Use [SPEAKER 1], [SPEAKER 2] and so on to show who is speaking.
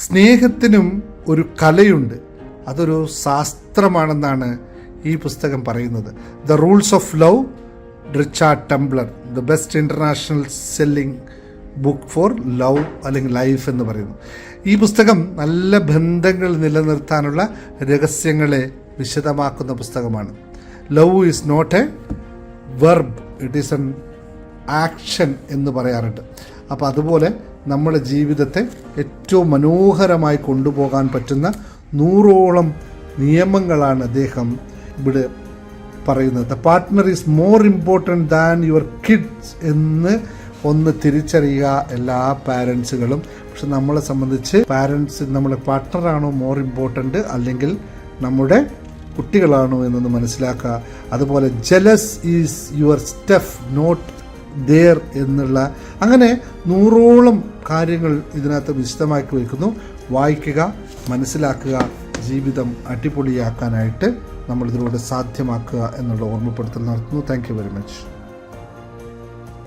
[SPEAKER 1] സ്നേഹത്തിനും ഒരു കലയുണ്ട്, അതൊരു ശാസ്ത്രമാണെന്നാണ് ഈ പുസ്തകം പറയുന്നത്. The rules of love, Richard Tumblr, the best international selling book for love അല്ലെങ്കിൽ ലൈഫ് എന്ന് പറയുന്നു. ഈ പുസ്തകം നല്ല ബന്ധങ്ങൾ നിലനിർത്താനുള്ള രഹസ്യങ്ങളെ വിശദമാക്കുന്ന പുസ്തകമാണ്. Love is not a verb, it is an action എന്ന് പറയാറുണ്ട്. അപ്പോൾ അതുപോലെ നമ്മുടെ ജീവിതത്തെ ഏറ്റവും മനോഹരമായി കൊണ്ടുപോകാൻ പറ്റുന്ന 100ഓളം നിയമങ്ങളാണ് അദ്ദേഹം ഇവിടെ പറയുന്നത്. The partner is more important than your kids എന്ന് ഒന്ന് തിരിച്ചറിയുക എല്ലാ പാരൻസുകളും. പക്ഷെ നമ്മളെ സംബന്ധിച്ച് പാരൻസ് നമ്മളെ പാർട്ട്ണറാണോ മോർ ഇമ്പോർട്ടൻറ്റ് അല്ലെങ്കിൽ നമ്മുടെ കുട്ടികളാണോ എന്നൊന്ന് മനസ്സിലാക്കുക. അതുപോലെ jealous is your stuff not there എന്നുള്ള അങ്ങനെ 100ഓളം കാര്യങ്ങൾ ഇതിനകത്ത് വിശദമാക്കി വയ്ക്കുന്നു. വായിക്കുക, മനസ്സിലാക്കുക, ജീവിതം അടിപൊളിയാക്കാനായിട്ട് നമ്മളിതിലൂടെ സാധ്യമാക്കുക എന്നുള്ള ഓർമ്മപ്പെടുത്തൽ നടത്തുന്നു. Thank you very much.